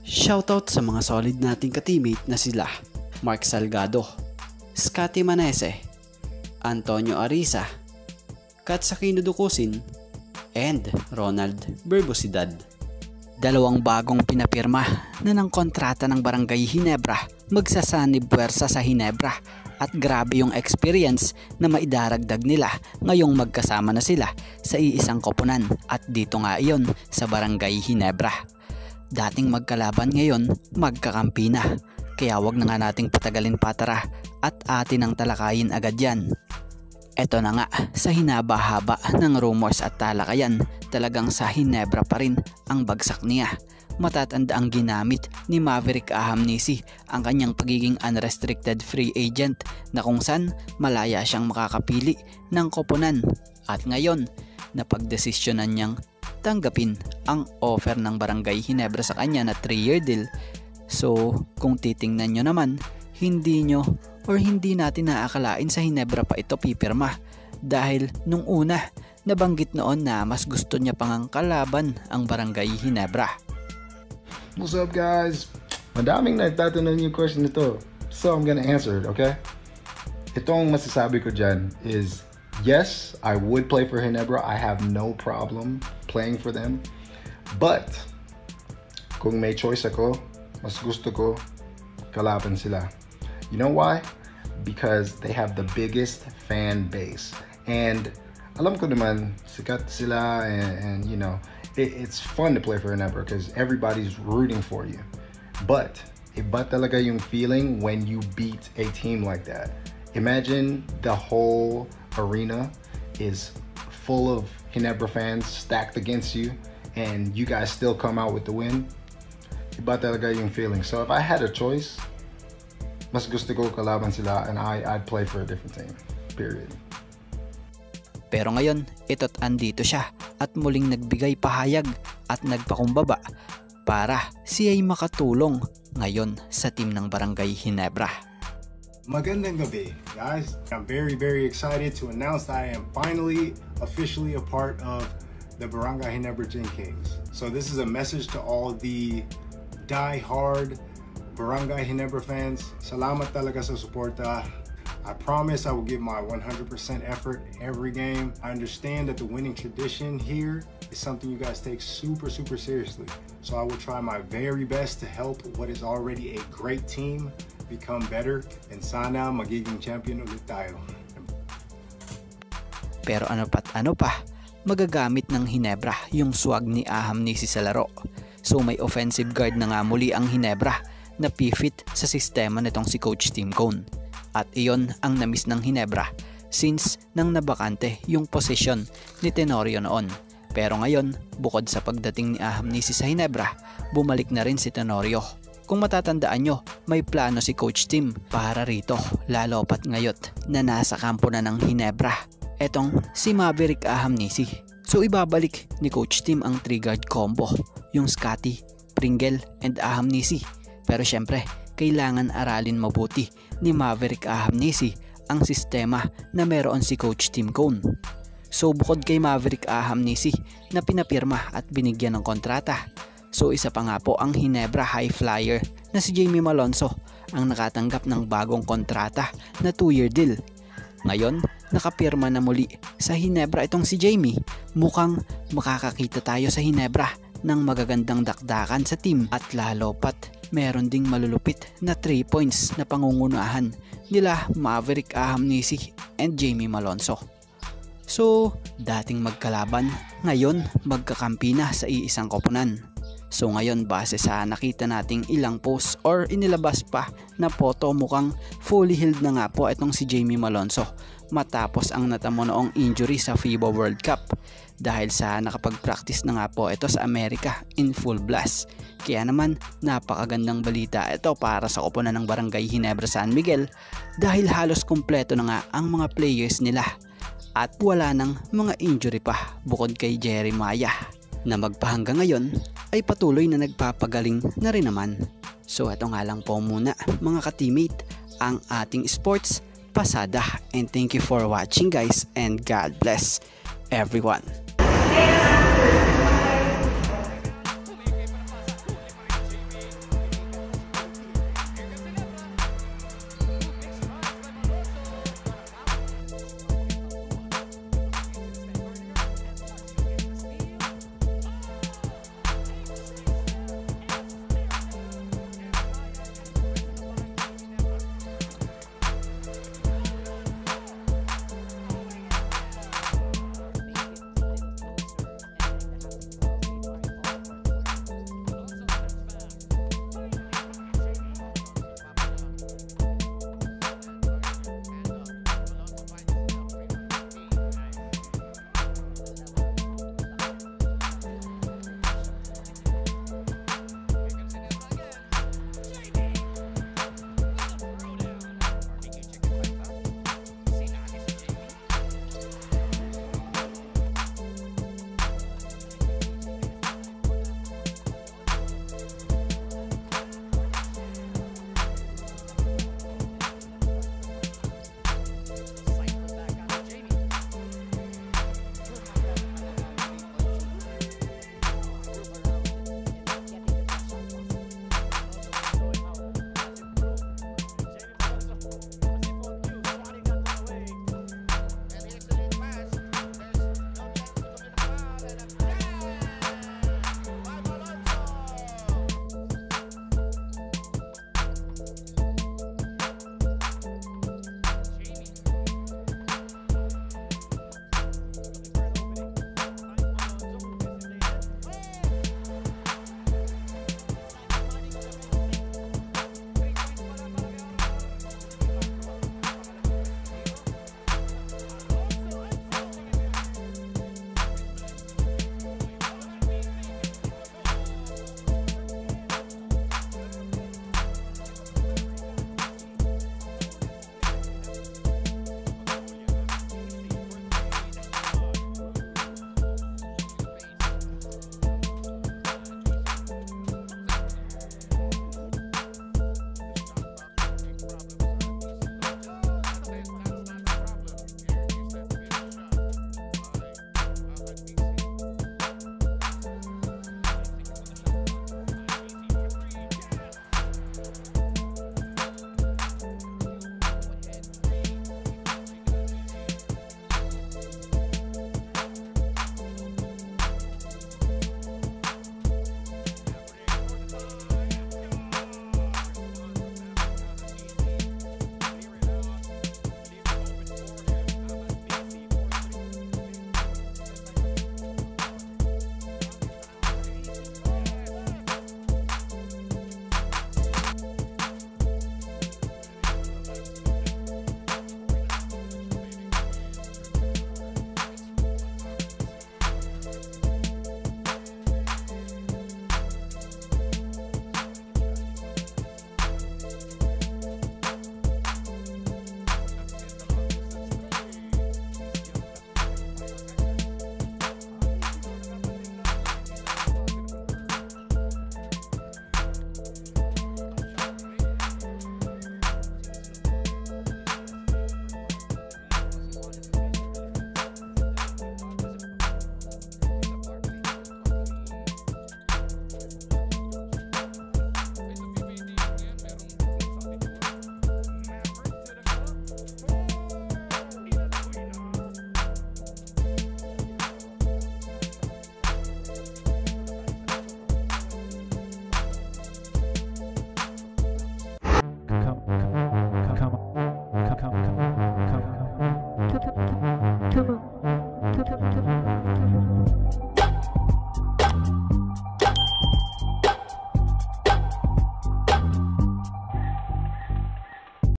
Shoutout sa mga solid nating ka-teammate na sila Mark Salgado, Scotty Manese, Antonio Ariza, Katsakino Dukusin, and Ronald Berbosidad. Dalawang bagong pinapirma na ng kontrata ng Barangay Ginebra magsasanib puwersa sa Ginebra at grabe yung experience na maidaragdag nila ngayong magkasama na sila sa iisang koponan at dito nga iyon sa Barangay Ginebra. Dating magkalaban ngayon magkakampi na, kaya wag na nga nating patagalin patara at atin ang talakayin agad yan. Eto na nga, sa hinaba-haba ng rumors at talakayan, talagang sa Ginebra pa rin ang bagsak niya. Matatanda ang ginamit ni Maverick Ahamnisi ang kanyang pagiging unrestricted free agent na kung saan malaya siyang makakapili ng koponan. At ngayon, napagdesisyonan niyang tanggapin ang offer ng Barangay Ginebra sa kanya na 3-year deal. So kung titingnan nyo naman, hindi natin naakalain sa Ginebra pa ito pipirma dahil nung una nabanggit noon na mas gusto niya pang kalaban ang Barangay Ginebra. What's up guys? Madaming nagtatanong yung question nito, so I'm gonna answer it, okay? Itong masasabi ko dyan is yes, I would play for Ginebra. I have no problem playing for them. But kung may choice ako, mas gusto ko kalaban sila. You know why? Because they have the biggest fan base. And alam ko naman, sikat sila and you know, it's fun to play for Ginebra because everybody's rooting for you. But iba talaga yung feeling when you beat a team like that. Imagine the whole arena is full of Ginebra fans stacked against you and you guys still come out with the win. Iba talaga yung feeling. So if I had a choice, mas gusto ko kalaban sila and I'd play for a different team. Period. Pero ngayon, ito't andito siya at muling nagbigay pahayag at nagpakumbaba para siya'y makatulong ngayon sa team ng Barangay Ginebra. Magandang gabi, guys. I'm very excited to announce that I am finally officially a part of the Barangay Ginebra Gin Kings. So this is a message to all the die-hard Barangay Ginebra fans. Salamat talaga sa suporta. I promise I will give my 100% effort every game. I understand that the winning tradition here is something you guys take super seriously. So I will try my very best to help what is already a great team become better, and sana magiging champion ulit tayo. Pero ano pa, magagamit ng Ginebra yung swag ni Ahamnisi sa laro. So may offensive guard na nga muli ang Ginebra na pifit sa sistema nitong si Coach Tim Cone. At iyon ang namiss ng Ginebra since nang nabakante yung posisyon ni Tenorio noon. Pero ngayon, bukod sa pagdating ni Ahamnisi sa Ginebra, bumalik na rin si Tenorio. Kung matatandaan nyo, may plano si Coach Tim para rito, lalo pat ngayot na nasa kampo na ng Ginebra. Etong si Maverick Ahamnisi. So ibabalik ni Coach Tim ang 3-guard combo, yung Scotty, Pringle, and Ahamnisi. Pero syempre, kailangan aralin mabuti ni Maverick Ahamnisi ang sistema na meron si Coach Tim Cone. So bukod kay Maverick Ahamnisi na pinapirma at binigyan ng kontrata, so isa pa nga po ang Ginebra high flyer na si Jamie Malonzo ang nakatanggap ng bagong kontrata na 2-year deal. Ngayon, nakapirma na muli sa Ginebra itong si Jamie. Mukhang makakakita tayo sa Ginebra ng magagandang dakdakan sa team at lalo pat meron ding malulupit na 3 points na pangungunahan nila Maverick Ahamnisi and Jamie Malonzo. So, dating magkalaban, ngayon magkakampi na sa iisang koponan. So ngayon base sa nakita nating ilang posts or inilabas pa na photo, mukhang fully healed na nga po itong si Jamie Malonzo matapos ang natamo noong injury sa FIBA World Cup dahil sa nakapag-practice na nga po ito sa Amerika in full blast. Kaya naman napakagandang balita ito para sa koponan ng Barangay Ginebra San Miguel dahil halos kumpleto na nga ang mga players nila at wala nang mga injury pa bukod kay Jeremiah na magpahanggang ngayon ay patuloy na nagpapagaling na rin naman. So ito nga lang po muna mga ka-teammate ang ating sports pasada, and thank you for watching guys, and God bless everyone.